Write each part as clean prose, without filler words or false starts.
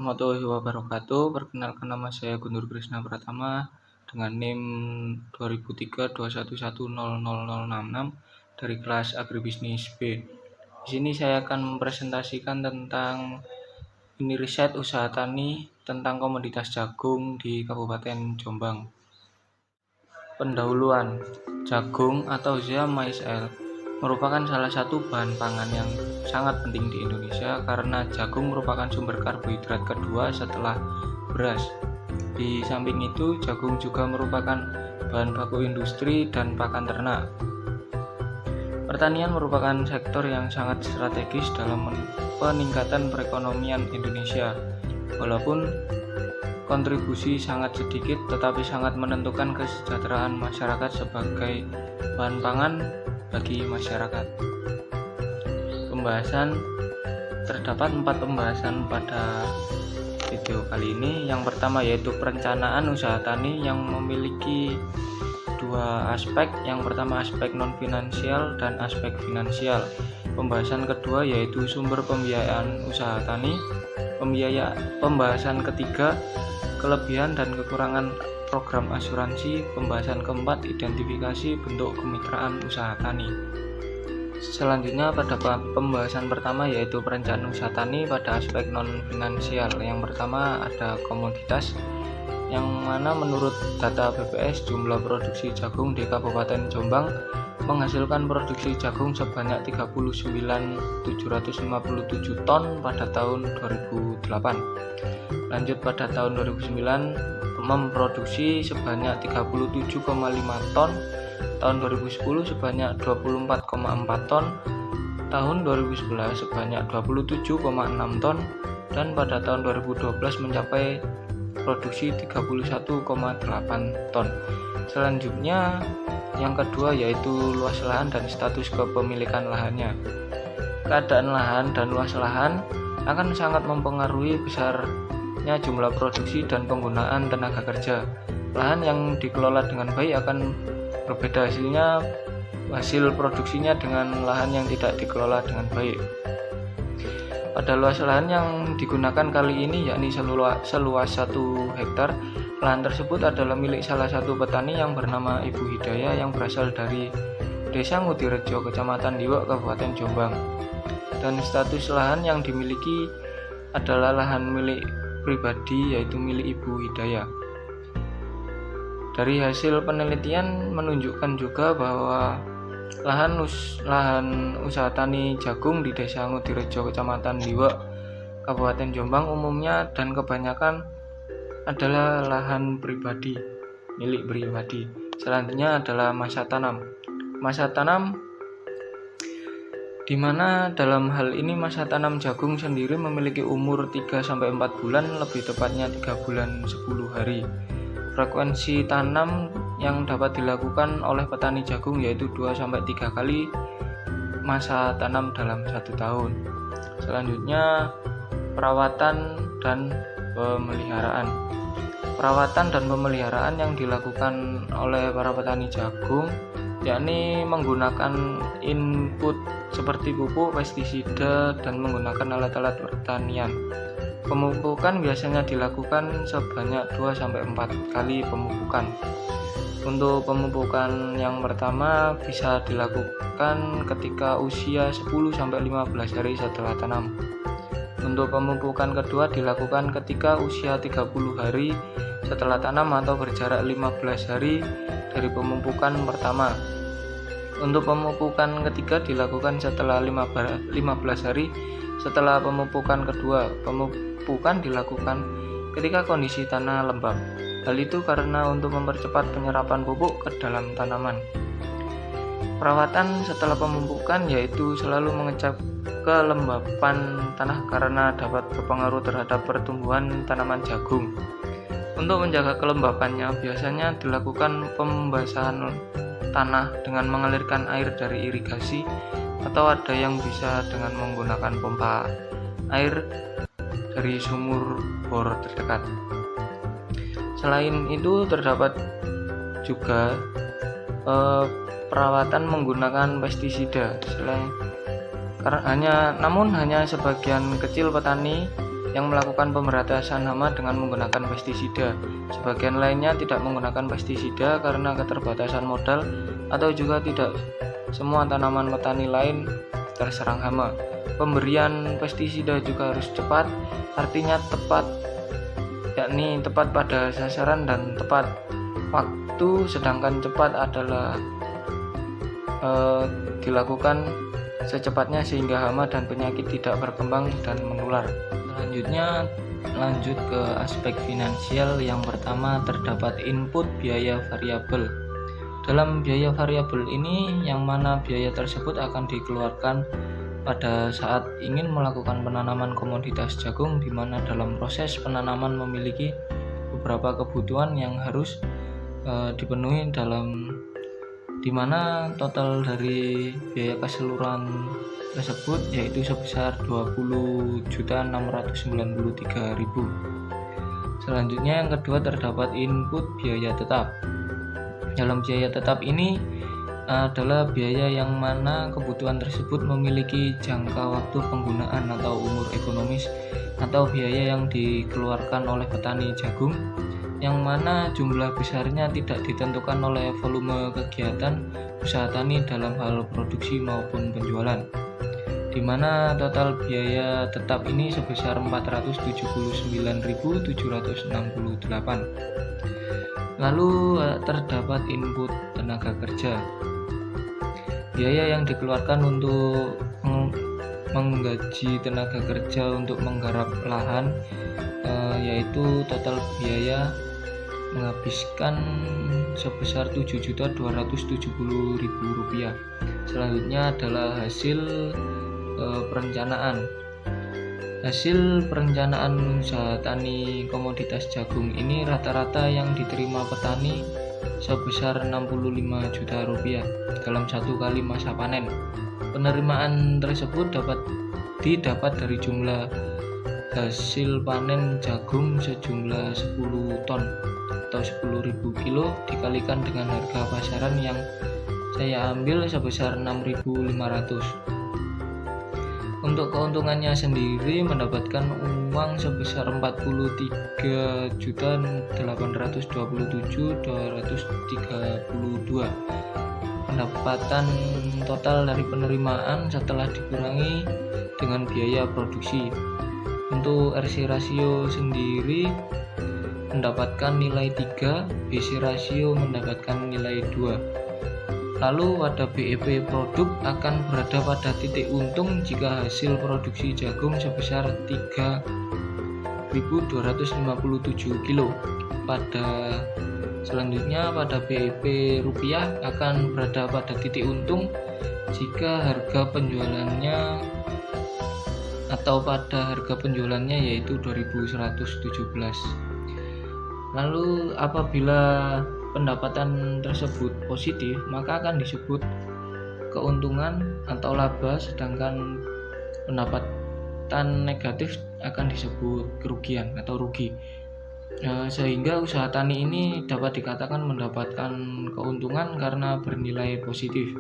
warahmatullahi wabarakatuh. Perkenalkan, nama saya Guntur Krisna Pratama dengan NIM 200321100066 dari kelas Agribisnis B. Di sini saya akan mempresentasikan tentang ini riset usaha tani tentang komoditas jagung di Kabupaten Jombang. Pendahuluan, jagung atau Zea maïs-L merupakan salah satu bahan pangan yang sangat penting di Indonesia karena jagung merupakan sumber karbohidrat kedua setelah beras. Di samping itu, jagung juga merupakan bahan baku industri dan pakan ternak. Pertanian merupakan sektor yang sangat strategis dalam peningkatan perekonomian Indonesia. Walaupun kontribusi sangat sedikit, tetapi sangat menentukan kesejahteraan masyarakat sebagai bahan pangan bagi masyarakat. Terdapat 4 pembahasan pada video kali ini. Yang pertama yaitu perencanaan usaha tani yang memiliki 2 aspek. Yang pertama aspek non-finansial dan aspek finansial. Pembahasan kedua yaitu sumber pembiayaan usaha tani. Pembahasan ketiga kelebihan dan kekurangan program asuransi. Pembahasan keempat identifikasi bentuk kemitraan usaha tani. Selanjutnya pada pembahasan pertama yaitu perencanaan usaha tani pada aspek non-finansial. Yang pertama ada komoditas, yang mana menurut data BPS jumlah produksi jagung di Kabupaten Jombang menghasilkan produksi jagung sebanyak 39.757 ton pada tahun 2008. Lanjut pada tahun 2009 memproduksi sebanyak 37,5 ton, tahun 2010 sebanyak 24,4 ton, tahun 2011 sebanyak 27,6 ton, dan pada tahun 2012 mencapai produksi 31,8 ton. Selanjutnya yang kedua yaitu luas lahan dan status kepemilikan lahannya. Keadaan lahan dan luas lahan akan sangat mempengaruhi besarnya jumlah produksi dan penggunaan tenaga kerja. Lahan yang dikelola dengan baik akan berbeda hasil produksinya dengan lahan yang tidak dikelola dengan baik. Pada luas lahan yang digunakan kali ini yakni seluas 1 hektar, lahan tersebut adalah milik salah satu petani yang bernama Ibu Hidayah yang berasal dari Desa Ngutirejo, Kecamatan Liwak, Kabupaten Jombang. Dan status lahan yang dimiliki adalah lahan milik pribadi yaitu milik Ibu Hidayah. Dari hasil penelitian menunjukkan juga bahwa lahan usaha tani jagung di Desa Ngutirejo, Kecamatan Liwak, Kabupaten Jombang umumnya dan kebanyakan adalah lahan pribadi, milik pribadi. Selanjutnya adalah masa tanam. Masa tanam di mana dalam hal ini masa tanam jagung sendiri memiliki umur 3-4 bulan, lebih tepatnya 3 bulan 10 hari. Frekuensi tanam yang dapat dilakukan oleh petani jagung yaitu 2-3 kali masa tanam dalam 1 tahun. Selanjutnya perawatan dan pemeliharaan. Perawatan dan pemeliharaan yang dilakukan oleh para petani jagung yakni menggunakan input seperti pupuk, pestisida, dan menggunakan alat-alat pertanian. Pemupukan biasanya dilakukan sebanyak 2-4 kali pemupukan. Untuk pemupukan yang pertama bisa dilakukan ketika usia 10-15 hari setelah tanam. Untuk pemupukan kedua dilakukan ketika usia 30 hari setelah tanam atau berjarak 15 hari dari pemupukan pertama. Untuk pemupukan ketiga dilakukan setelah 15 hari setelah pemupukan kedua. Pemupukan dilakukan ketika kondisi tanah lembab. Hal itu karena untuk mempercepat penyerapan pupuk ke dalam tanaman. Perawatan setelah pemupukan yaitu selalu mengecek kelembapan tanah karena dapat berpengaruh terhadap pertumbuhan tanaman jagung. Untuk menjaga kelembapannya biasanya dilakukan pembasahan tanah dengan mengalirkan air dari irigasi, atau ada yang bisa dengan menggunakan pompa air dari sumur bor terdekat. Selain itu terdapat juga perawatan menggunakan pestisida. Namun hanya sebagian kecil petani yang melakukan pemberantasan hama dengan menggunakan pestisida. Sebagian lainnya tidak menggunakan pestisida karena keterbatasan modal atau juga tidak semua tanaman petani lain terserang hama. Pemberian pestisida juga harus cepat, artinya tepat, yakni tepat pada sasaran dan tepat waktu, sedangkan cepat adalah dilakukan secepatnya sehingga hama dan penyakit tidak berkembang dan menular. Selanjutnya lanjut ke aspek finansial. Yang pertama terdapat input biaya variabel. Dalam biaya variabel ini yang mana biaya tersebut akan dikeluarkan pada saat ingin melakukan penanaman komoditas jagung, di mana dalam proses penanaman memiliki beberapa kebutuhan yang harus dipenuhi, di mana total dari biaya keseluruhan tersebut yaitu sebesar 20.693.000. Selanjutnya yang kedua terdapat input biaya tetap. Dalam biaya tetap ini adalah biaya yang mana kebutuhan tersebut memiliki jangka waktu penggunaan atau umur ekonomis, atau biaya yang dikeluarkan oleh petani jagung yang mana jumlah besarnya tidak ditentukan oleh volume kegiatan usaha tani dalam hal produksi maupun penjualan, di mana total biaya tetap ini sebesar 479.768. Lalu terdapat input tenaga kerja. Biaya yang dikeluarkan untuk menggaji tenaga kerja untuk menggarap lahan, yaitu total biaya menghabiskan sebesar Rp7.270.000. Selanjutnya adalah hasil perencanaan. Hasil perencanaan usaha tani komoditas jagung ini rata-rata yang diterima petani sebesar Rp65 juta dalam satu kali masa panen. Penerimaan tersebut didapat dari jumlah hasil panen jagung sejumlah 10 ton atau 10.000 kilo dikalikan dengan harga pasaran yang saya ambil sebesar 6.500. Untuk keuntungannya sendiri mendapatkan uang sebesar 43.827.232. Pendapatan total dari penerimaan setelah dikurangi dengan biaya produksi. Untuk RC rasio sendiri mendapatkan nilai 3, BC rasio mendapatkan nilai 2. Lalu pada BEP produk akan berada pada titik untung jika hasil produksi jagung sebesar 3.257 kilo. Selanjutnya pada BEP rupiah akan berada pada titik untung jika harga penjualannya yaitu 2.117. Lalu apabila pendapatan tersebut positif, maka akan disebut keuntungan atau laba, sedangkan pendapatan negatif akan disebut kerugian atau rugi. Sehingga usaha tani ini dapat dikatakan mendapatkan keuntungan karena bernilai positif.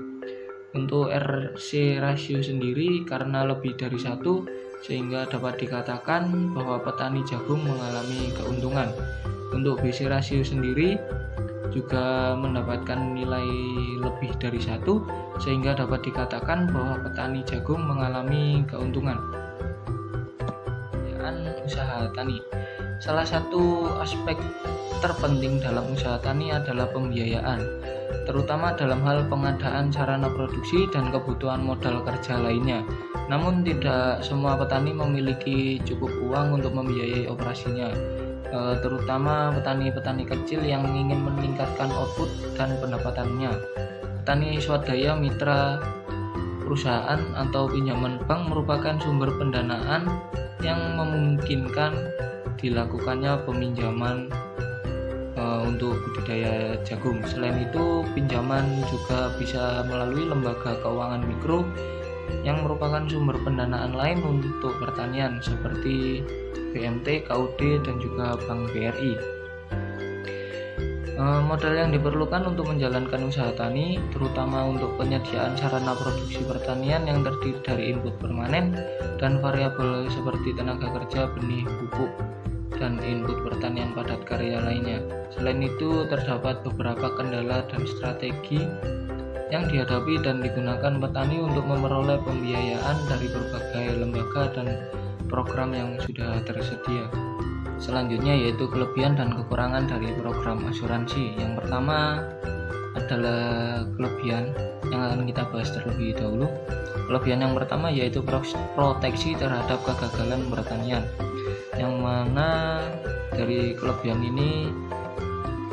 Untuk RC rasio sendiri karena lebih dari 1, sehingga dapat dikatakan bahwa petani jagung mengalami keuntungan. Untuk BC rasio sendiri juga mendapatkan nilai lebih dari 1, sehingga dapat dikatakan bahwa petani jagung mengalami keuntungan. Usaha tani. Salah satu aspek terpenting dalam usaha tani adalah pembiayaan, terutama dalam hal pengadaan sarana produksi dan kebutuhan modal kerja lainnya. Namun tidak semua petani memiliki cukup uang untuk membiayai operasinya, terutama petani-petani kecil yang ingin meningkatkan output dan pendapatannya. Petani swadaya, mitra perusahaan atau pinjaman bank merupakan sumber pendanaan yang memungkinkan dilakukannya peminjaman untuk budidaya jagung. Selain itu, pinjaman juga bisa melalui lembaga keuangan mikro yang merupakan sumber pendanaan lain untuk pertanian seperti BMT, KUD, dan juga Bank BRI. Modal yang diperlukan untuk menjalankan usaha tani, terutama untuk penyediaan sarana produksi pertanian yang terdiri dari input permanen dan variabel seperti tenaga kerja, benih, pupuk, dan input pertanian padat karya lainnya. Selain itu, terdapat beberapa kendala dan strategi yang dihadapi dan digunakan petani untuk memperoleh pembiayaan dari berbagai lembaga dan program yang sudah tersedia. Selanjutnya yaitu kelebihan dan kekurangan dari program asuransi. Yang pertama adalah kelebihan yang akan kita bahas terlebih dahulu. Kelebihan yang pertama yaitu proteksi terhadap kegagalan pertanian, yang mana dari kelebihan ini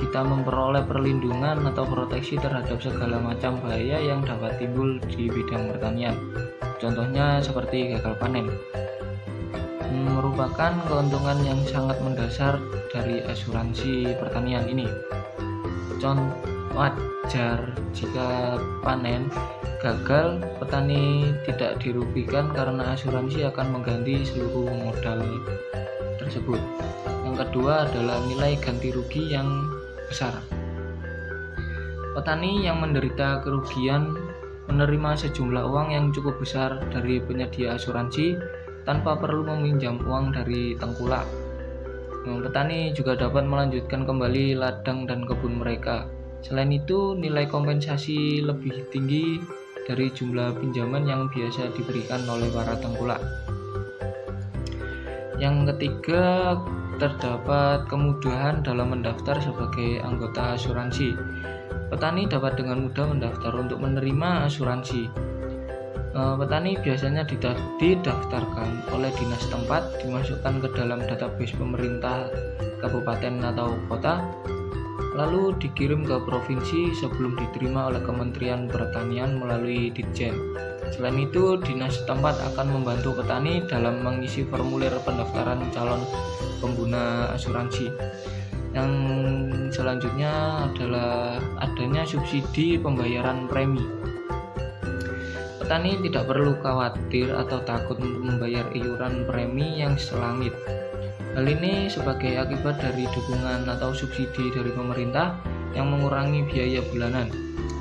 kita memperoleh perlindungan atau proteksi terhadap segala macam bahaya yang dapat timbul di bidang pertanian. Contohnya seperti gagal panen. Merupakan keuntungan yang sangat mendasar dari asuransi pertanian ini. Contoh wajar jika panen gagal, petani tidak dirugikan karena asuransi akan mengganti seluruh modal tersebut. Yang kedua adalah nilai ganti rugi yang besar. Petani yang menderita kerugian menerima sejumlah uang yang cukup besar dari penyedia asuransi tanpa perlu meminjam uang dari tengkulak. Petani juga dapat melanjutkan kembali ladang dan kebun mereka. Selain itu, nilai kompensasi lebih tinggi dari jumlah pinjaman yang biasa diberikan oleh para tengkulak. Yang ketiga, terdapat kemudahan dalam mendaftar sebagai anggota asuransi. Petani dapat dengan mudah mendaftar untuk menerima asuransi. Petani biasanya didaftarkan oleh dinas tempat, dimasukkan ke dalam database pemerintah kabupaten atau kota, lalu dikirim ke provinsi sebelum diterima oleh Kementerian Pertanian melalui Ditjen. Selain itu, dinas tempat akan membantu petani dalam mengisi formulir pendaftaran calon pengguna asuransi. Yang selanjutnya adalah adanya subsidi pembayaran premi. Petani tidak perlu khawatir atau takut untuk membayar iuran premi yang selangit. Hal ini sebagai akibat dari dukungan atau subsidi dari pemerintah yang mengurangi biaya bulanan.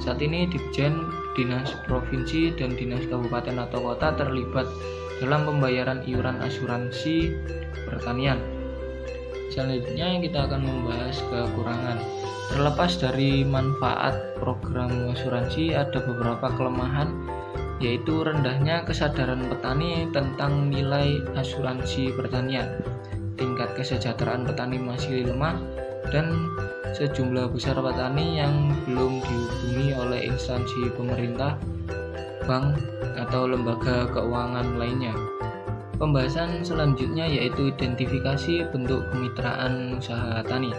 Saat ini Ditjen, dinas provinsi, dan dinas kabupaten atau kota terlibat dalam pembayaran iuran asuransi pertanian. Selanjutnya kita akan membahas kekurangan. Terlepas dari manfaat program asuransi, ada beberapa kelemahan, yaitu rendahnya kesadaran petani tentang nilai asuransi pertanian, tingkat kesejahteraan petani masih lemah, dan sejumlah besar petani yang belum dihubungi oleh instansi pemerintah, bank, atau lembaga keuangan lainnya. Pembahasan selanjutnya yaitu identifikasi bentuk kemitraan usaha tani.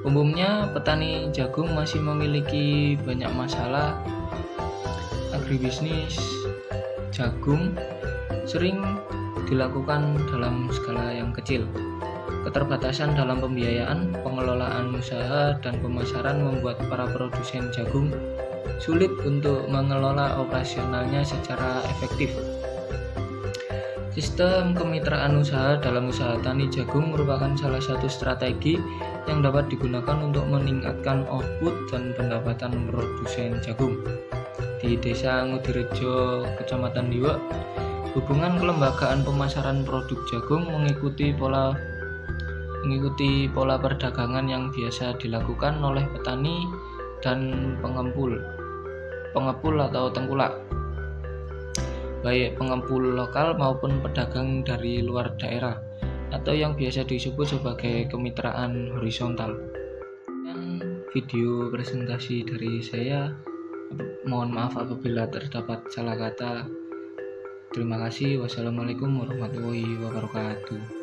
Umumnya petani jagung masih memiliki banyak masalah. Agribisnis jagung sering dilakukan dalam skala yang kecil. Keterbatasan dalam pembiayaan, pengelolaan usaha, dan pemasaran membuat para produsen jagung sulit untuk mengelola operasionalnya secara efektif. Sistem kemitraan usaha dalam usaha tani jagung merupakan salah satu strategi yang dapat digunakan untuk meningkatkan output dan pendapatan produsen jagung. Di Desa Ngudirejo, Kecamatan Liwak, hubungan kelembagaan pemasaran produk jagung mengikuti pola perdagangan yang biasa dilakukan oleh petani dan pengepul atau tengkulak, baik pengepul lokal maupun pedagang dari luar daerah, atau yang biasa disebut sebagai kemitraan horizontal. Dan video presentasi dari saya. Mohon maaf apabila terdapat salah kata. Terima kasih. Wassalamualaikum warahmatullahi wabarakatuh.